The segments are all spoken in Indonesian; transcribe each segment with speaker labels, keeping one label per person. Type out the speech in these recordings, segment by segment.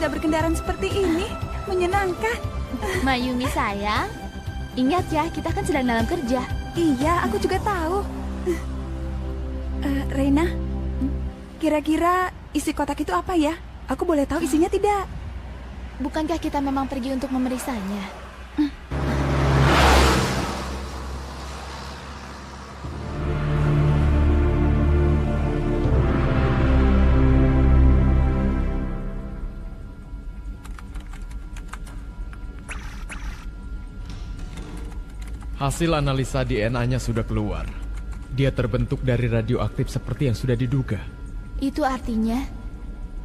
Speaker 1: bisa berkendaraan seperti ini. Menyenangkan.
Speaker 2: Mayumi sayang, ingat ya, kita kan sedang dalam kerja.
Speaker 1: Iya, aku juga tahu. Reina, kira-kira isi kotak itu apa ya? Aku boleh tahu isinya tidak?
Speaker 2: Bukankah kita memang pergi untuk memeriksanya?
Speaker 3: Hasil analisa DNA-nya sudah keluar. Dia terbentuk dari radioaktif seperti yang sudah diduga.
Speaker 2: Itu artinya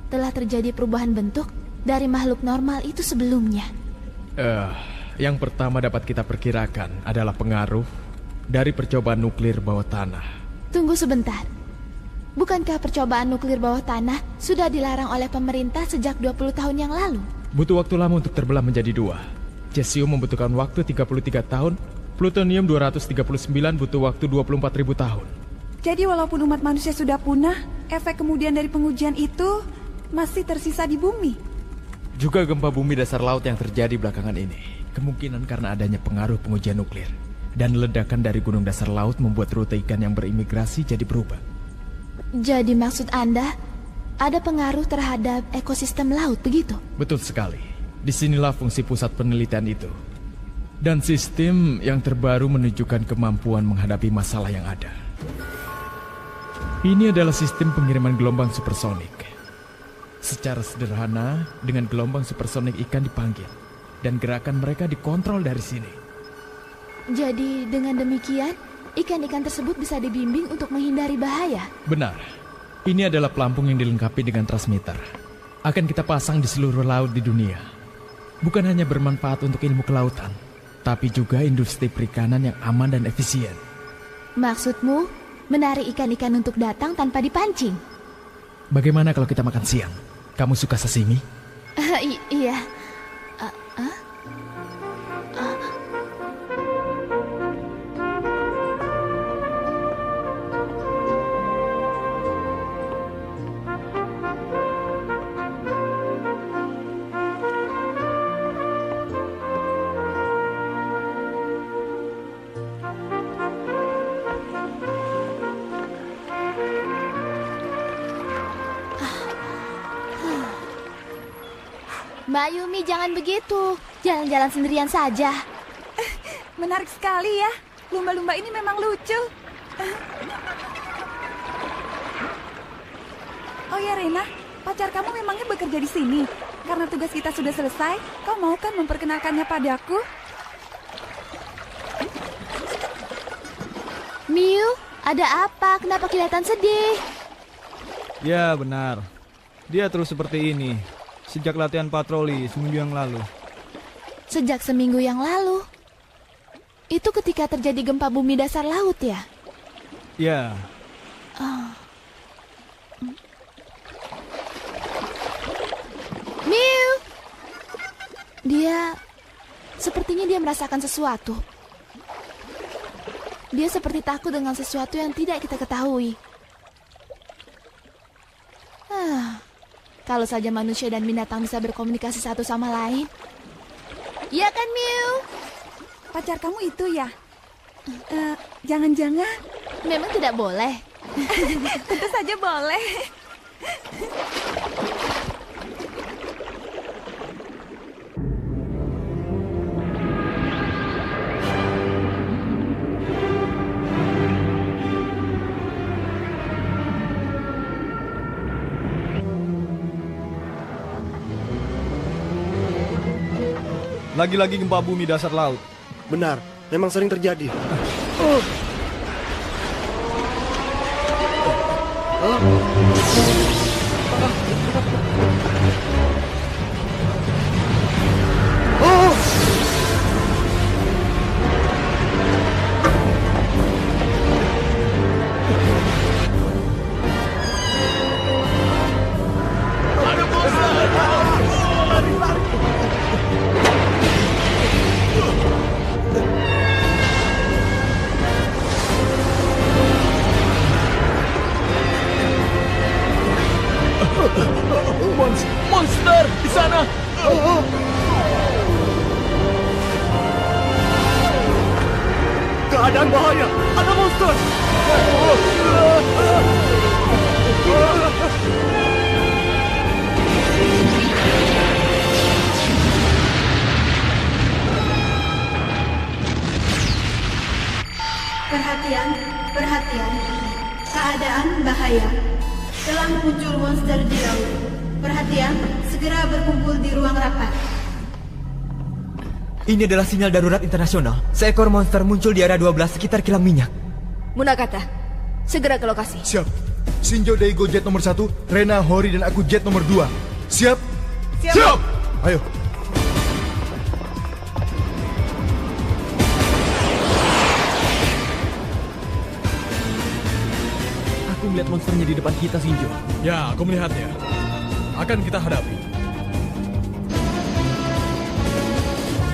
Speaker 2: telah terjadi perubahan bentuk dari makhluk normal itu sebelumnya.
Speaker 3: Yang pertama dapat kita perkirakan adalah pengaruh dari percobaan nuklir bawah tanah.
Speaker 2: Tunggu sebentar. Bukankah percobaan nuklir bawah tanah sudah dilarang oleh pemerintah sejak 20 tahun yang lalu?
Speaker 3: Butuh waktu lama untuk terbelah menjadi dua. Cesium membutuhkan waktu 33 tahun, plutonium 239 butuh waktu 24.000 tahun.
Speaker 1: Jadi walaupun umat manusia sudah punah, efek kemudian dari pengujian itu masih tersisa di bumi.
Speaker 3: Juga gempa bumi dasar laut yang terjadi belakangan ini kemungkinan karena adanya pengaruh pengujian nuklir. Dan ledakan dari gunung dasar laut membuat rute ikan yang berimigrasi jadi berubah.
Speaker 2: Jadi maksud Anda ada pengaruh terhadap ekosistem laut, begitu?
Speaker 3: Betul sekali. Disinilah fungsi pusat penelitian itu. Dan sistem yang terbaru menunjukkan kemampuan menghadapi masalah yang ada. Ini adalah sistem pengiriman gelombang supersonik. Secara sederhana, dengan gelombang supersonik ikan dipanggil. Dan gerakan mereka dikontrol dari sini.
Speaker 2: Jadi dengan demikian, ikan-ikan tersebut bisa dibimbing untuk menghindari bahaya?
Speaker 3: Benar. Ini adalah pelampung yang dilengkapi dengan transmitter. Akan kita pasang di seluruh laut di dunia. Bukan hanya bermanfaat untuk ilmu kelautan, tapi juga industri perikanan yang aman dan efisien.
Speaker 2: Maksudmu, menarik ikan-ikan untuk datang tanpa dipancing?
Speaker 3: Bagaimana kalau kita makan siang? Kamu suka sashimi?
Speaker 2: Iya. Mbak Yumi, jangan begitu. Jalan-jalan sendirian saja.
Speaker 1: Menarik sekali ya. Lumba-lumba ini memang lucu. Oh ya Rena, pacar kamu memangnya bekerja di sini? Karena tugas kita sudah selesai, kau mau kan memperkenalkannya padaku?
Speaker 2: Miu, ada apa? Kenapa kelihatan sedih?
Speaker 4: Ya, benar. Dia terus seperti ini sejak latihan patroli seminggu yang lalu.
Speaker 2: Sejak seminggu yang lalu? Itu ketika terjadi gempa bumi dasar laut ya?
Speaker 4: Ya.
Speaker 2: Miu! Sepertinya dia merasakan sesuatu. Dia seperti takut dengan sesuatu yang tidak kita ketahui. Kalau saja manusia dan binatang bisa berkomunikasi satu sama lain. Iya kan, Miu?
Speaker 1: Pacar kamu itu ya? Jangan-jangan...
Speaker 2: Memang tidak boleh.
Speaker 1: Tentu saja boleh.
Speaker 4: Lagi-lagi gempa bumi dasar laut.
Speaker 5: Benar, memang sering terjadi.
Speaker 4: Keadaan bahaya. Ada monster.
Speaker 6: Perhatian, perhatian. Keadaan bahaya. Telah muncul monster di laut. Perhatian, segera berkumpul di ruang rapat.
Speaker 7: Ini adalah sinyal darurat internasional. Seekor monster muncul di area 12 sekitar kilang minyak.
Speaker 8: Munakata, segera ke lokasi.
Speaker 9: Siap. Shinjo Daigo jet nomor 1, Rena, Hori, dan aku jet nomor 2. Siap? Siap! Ayo.
Speaker 3: Aku melihat monsternya di depan kita, Shinjo.
Speaker 4: Ya, aku melihatnya. Akan kita hadapi.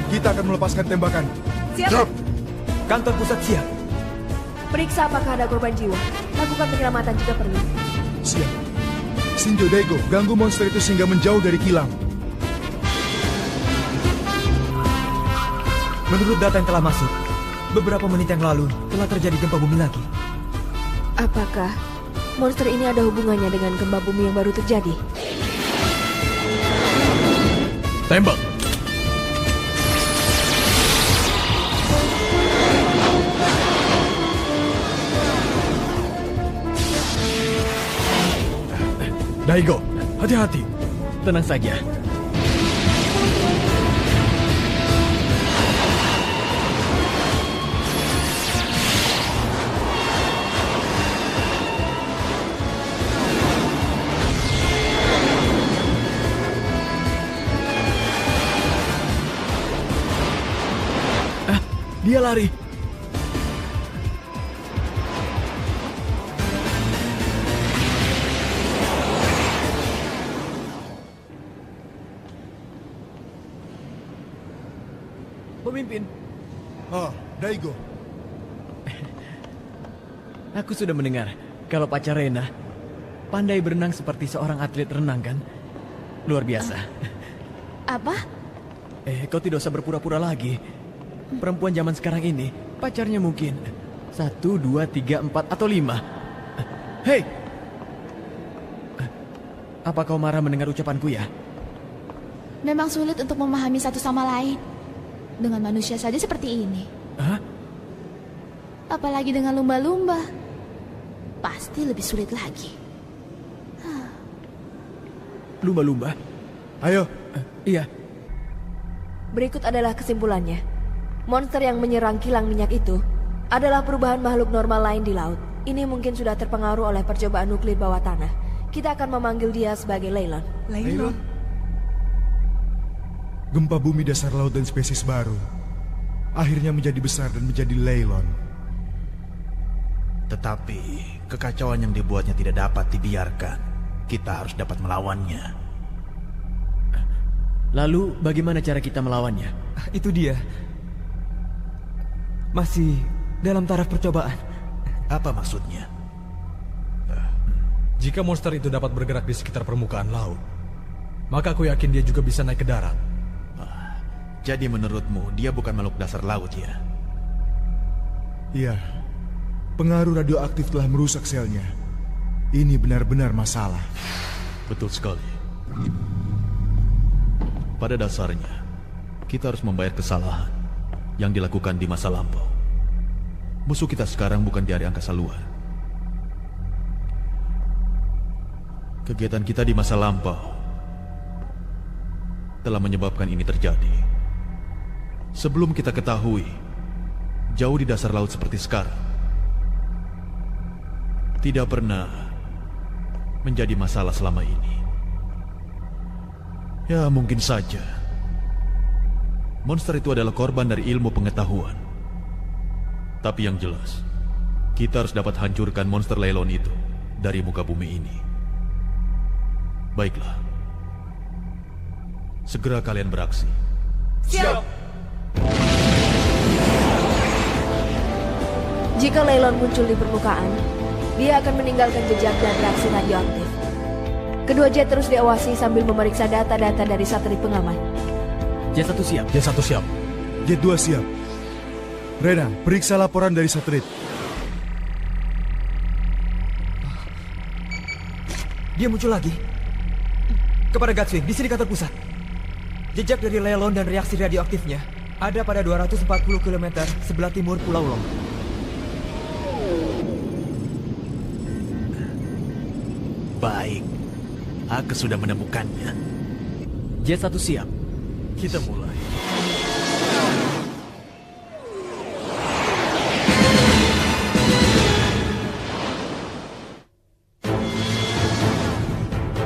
Speaker 9: Kita akan melepaskan tembakan.
Speaker 1: Siap.
Speaker 7: Kantor pusat siap.
Speaker 8: Periksa apakah ada korban jiwa. Lakukan penyelamatan jika perlu.
Speaker 9: Siap. Shinjo Daigo, ganggu monster itu sehingga menjauh dari kilang.
Speaker 7: Menurut data yang telah masuk, beberapa menit yang lalu telah terjadi gempa bumi lagi.
Speaker 8: Apakah monster ini ada hubungannya dengan gempa bumi yang baru terjadi?
Speaker 4: Tembak. Daigo, hati-hati.
Speaker 3: Tenang saja.
Speaker 4: Dia lari.
Speaker 3: Pemimpin,
Speaker 9: Daigo.
Speaker 3: aku sudah mendengar kalau pacar Rena pandai berenang seperti seorang atlet renang, kan? Luar biasa.
Speaker 2: Apa?
Speaker 3: Kau tidak usah berpura-pura lagi. Perempuan zaman sekarang ini pacarnya mungkin 1, 2, 3, 4, atau 5. Hei! Apa kau marah mendengar ucapanku ya?
Speaker 2: Memang sulit untuk memahami satu sama lain. Dengan manusia saja seperti ini.
Speaker 3: Hah?
Speaker 2: Apalagi dengan lumba-lumba. Pasti lebih sulit lagi.
Speaker 3: Lumba-lumba?
Speaker 9: Ayo.
Speaker 3: Iya.
Speaker 8: Berikut adalah kesimpulannya. Monster yang menyerang kilang minyak itu adalah perubahan makhluk normal lain di laut. Ini mungkin sudah terpengaruh oleh percobaan nuklir bawah tanah. Kita akan memanggil dia sebagai Leylon.
Speaker 1: Leylon.
Speaker 9: Gempa bumi dasar laut dan spesies baru akhirnya menjadi besar dan menjadi Leylon.
Speaker 10: Tetapi kekacauan yang dibuatnya tidak dapat dibiarkan. Kita harus dapat melawannya.
Speaker 3: Lalu bagaimana cara kita melawannya?
Speaker 7: Itu dia. Masih dalam taraf percobaan.
Speaker 10: Apa maksudnya?
Speaker 4: Jika monster itu dapat bergerak di sekitar permukaan laut, maka aku yakin dia juga bisa naik ke darat.
Speaker 10: Jadi menurutmu dia bukan makhluk dasar laut ya?
Speaker 9: Iya. Pengaruh radioaktif telah merusak selnya. Ini benar-benar masalah.
Speaker 10: Betul sekali. Pada dasarnya, kita harus membayar kesalahan yang dilakukan di masa lampau. Musuh kita sekarang bukan dari angkasa luar. Kegiatan kita di masa lampau telah menyebabkan ini terjadi. Sebelum kita ketahui, jauh di dasar laut seperti sekarang, tidak pernah menjadi masalah selama ini. Ya, mungkin saja monster itu adalah korban dari ilmu pengetahuan. Tapi yang jelas, kita harus dapat hancurkan monster Leylon itu dari muka bumi ini. Baiklah. Segera kalian beraksi.
Speaker 1: Siap.
Speaker 8: Jika Leylon muncul di permukaan, dia akan meninggalkan jejak dan reaksi radioaktif. Kedua jet terus diawasi sambil memeriksa data-data dari satelit pengaman.
Speaker 3: Jet 1 siap.
Speaker 4: Jet 1 siap.
Speaker 9: Jet 2 siap. Rena, periksa laporan dari satelit.
Speaker 7: Dia muncul lagi. Kepada Gatswing, di sini kantor pusat. Jejak dari Lelon dan reaksi radioaktifnya ada pada 240 km sebelah timur Pulau Long.
Speaker 10: Baik, aku sudah menemukannya.
Speaker 3: Jet 1 siap.
Speaker 10: Kita mulai.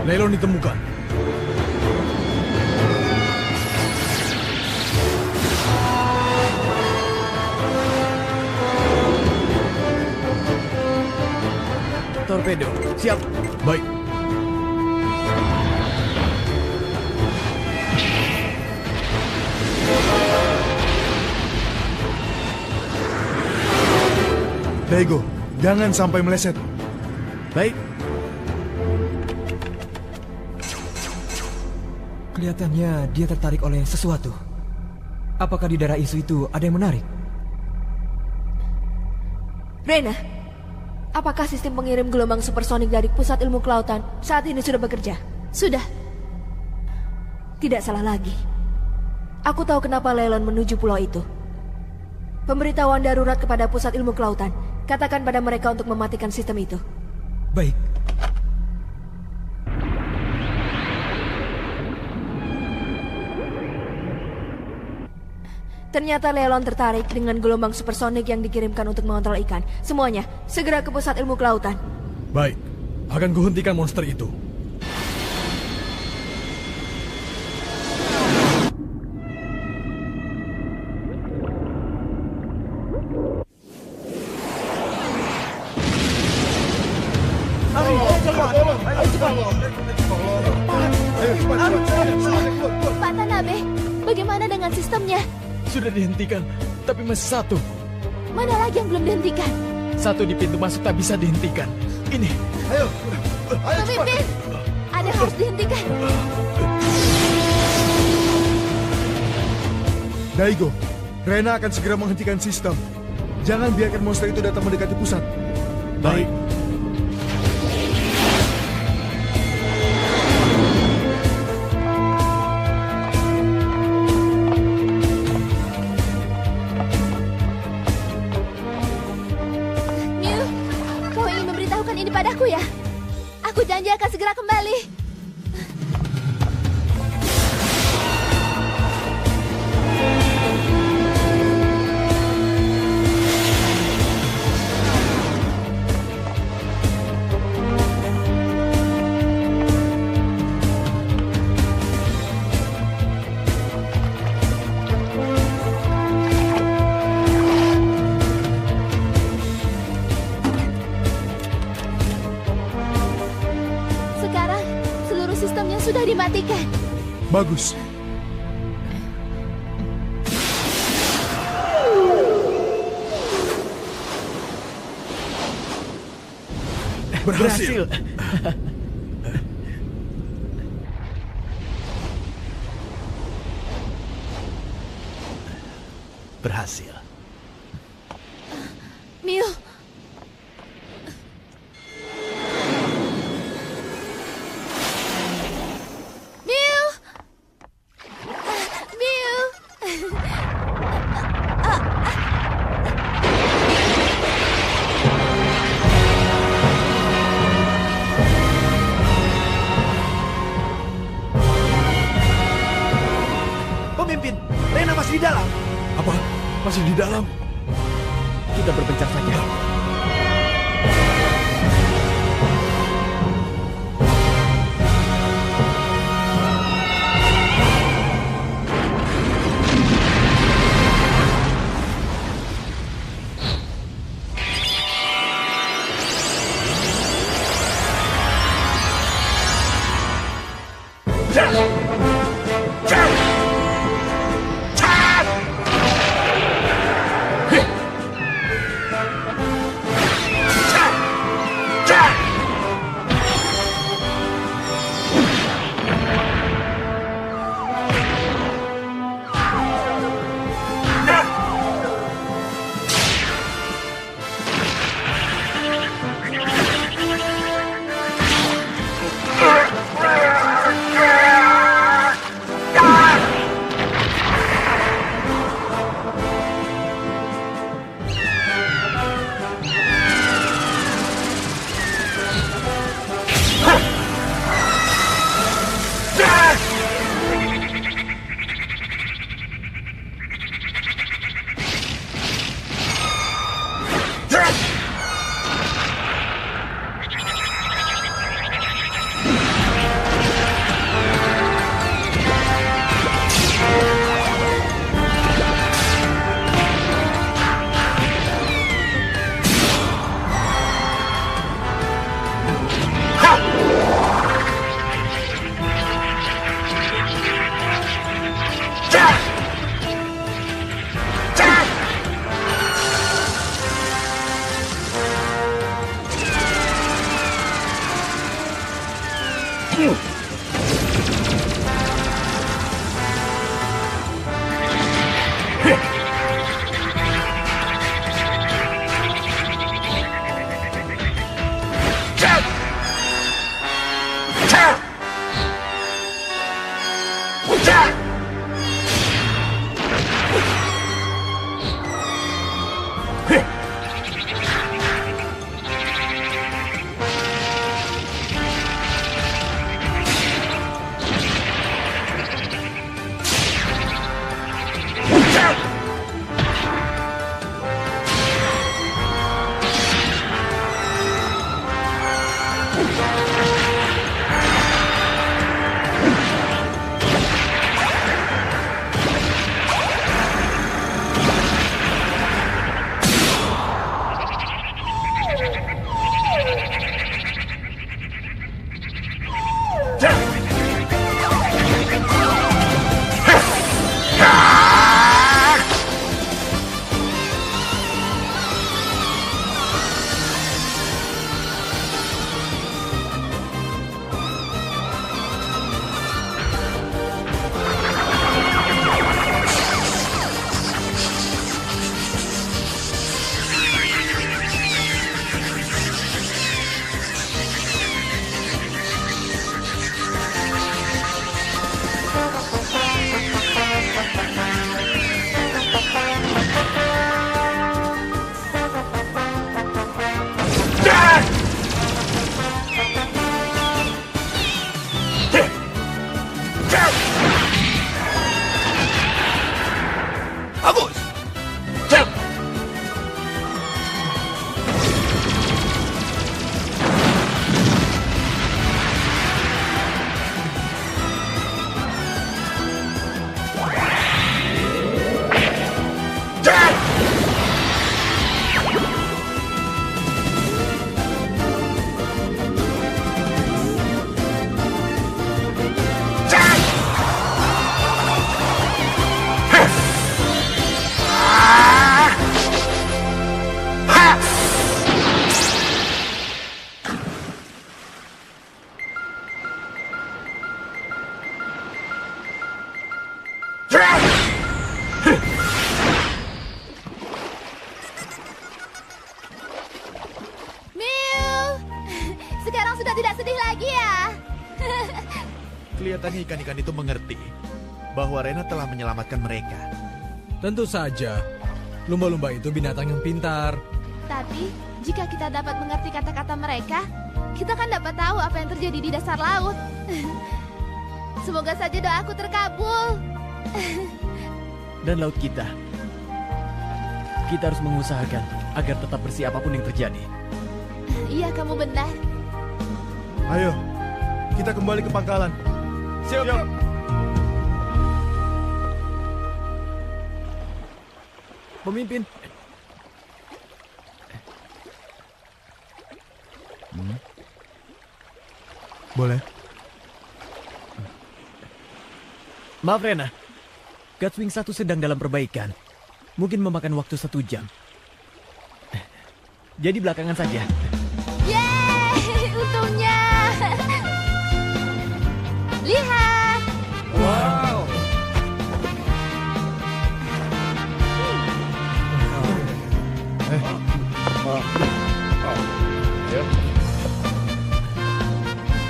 Speaker 9: Lelon ditemukan.
Speaker 3: Torpedo, siap.
Speaker 9: Baik. Daigo, jangan sampai meleset.
Speaker 3: Baik.
Speaker 7: Kelihatannya dia tertarik oleh sesuatu. Apakah di daerah isu itu ada yang menarik?
Speaker 8: Rena, apakah sistem pengirim gelombang supersonik dari Pusat Ilmu Kelautan saat ini sudah bekerja?
Speaker 2: Sudah.
Speaker 8: Tidak salah lagi. Aku tahu kenapa Lelon menuju pulau itu. Pemberitahuan darurat kepada Pusat Ilmu Kelautan. Katakan pada mereka untuk mematikan sistem itu.
Speaker 7: Baik.
Speaker 8: Ternyata Lelon tertarik dengan gelombang supersonik yang dikirimkan untuk mengontrol ikan. Semuanya, segera ke Pusat Ilmu Kelautan.
Speaker 9: Baik, akan kuhentikan monster itu.
Speaker 2: Pak Tanabe, bagaimana dengan sistemnya?
Speaker 3: Sudah dihentikan, tapi masih satu.
Speaker 2: Mana lagi yang belum dihentikan?
Speaker 3: Satu di pintu masuk tak bisa dihentikan. Ini.
Speaker 2: Pemimpin, ada yang harus dihentikan.
Speaker 9: Daigo, Rena akan segera menghentikan sistem. Jangan biarkan monster itu datang mendekati pusat.
Speaker 10: Baik.
Speaker 2: Mew, kau ingin memberitahukan ini padaku ya? Aku janji akan segera kembali. Sekarang, seluruh sistemnya sudah dimatikan.
Speaker 9: Bagus.
Speaker 3: Berhasil.
Speaker 10: Berhasil.
Speaker 2: Mew, Mew, Mew.
Speaker 5: Pemimpin, Rena masih di dalam.
Speaker 9: Apa? Masih di dalam?
Speaker 3: Kita berpencar saja.
Speaker 10: Kelihatannya ikan-ikan itu mengerti bahwa Rena telah menyelamatkan mereka.
Speaker 4: Tentu saja. Lumba-lumba itu binatang yang pintar.
Speaker 2: Tapi, jika kita dapat mengerti kata-kata mereka, kita kan dapat tahu apa yang terjadi di dasar laut. Semoga saja doaku terkabul.
Speaker 11: Dan laut kita. Kita harus mengusahakan agar tetap bersih apapun yang terjadi.
Speaker 2: Iya, kamu benar.
Speaker 9: Ayo, kita kembali ke pangkalan.
Speaker 7: Siap.
Speaker 4: Pemimpin.
Speaker 9: Boleh.
Speaker 11: Maaf Rena, Gutswing 1 sedang dalam perbaikan. Mungkin memakan waktu 1 jam. Jadi belakangan saja.
Speaker 2: Yeay, untungnya. Lihat.
Speaker 4: Wow.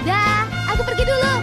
Speaker 2: Dah, aku pergi dulu.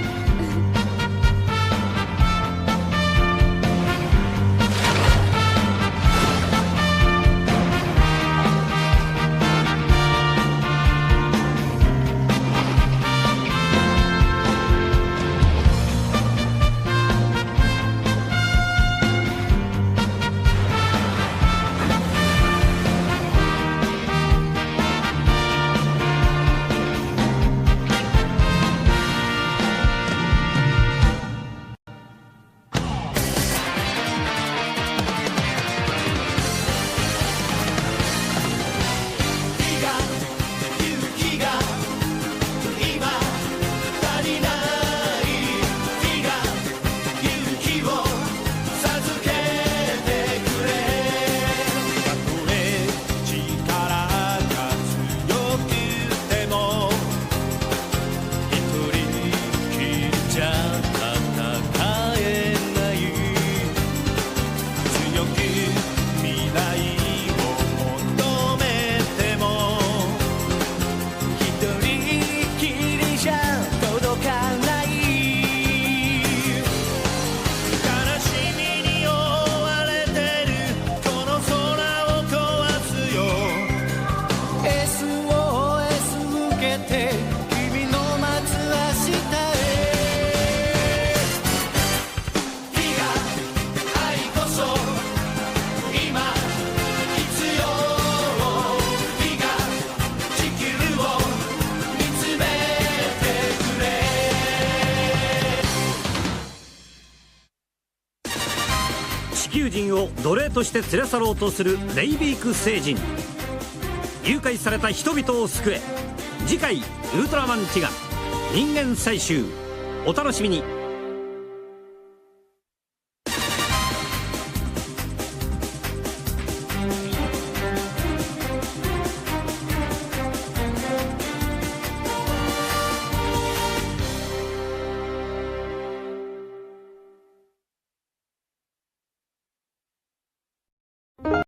Speaker 12: 地球人を奴隷として連れ去ろうとするレイビーク星人。誘拐された人々を救え。次回ウルトラマンティガ人間採集。お楽しみに。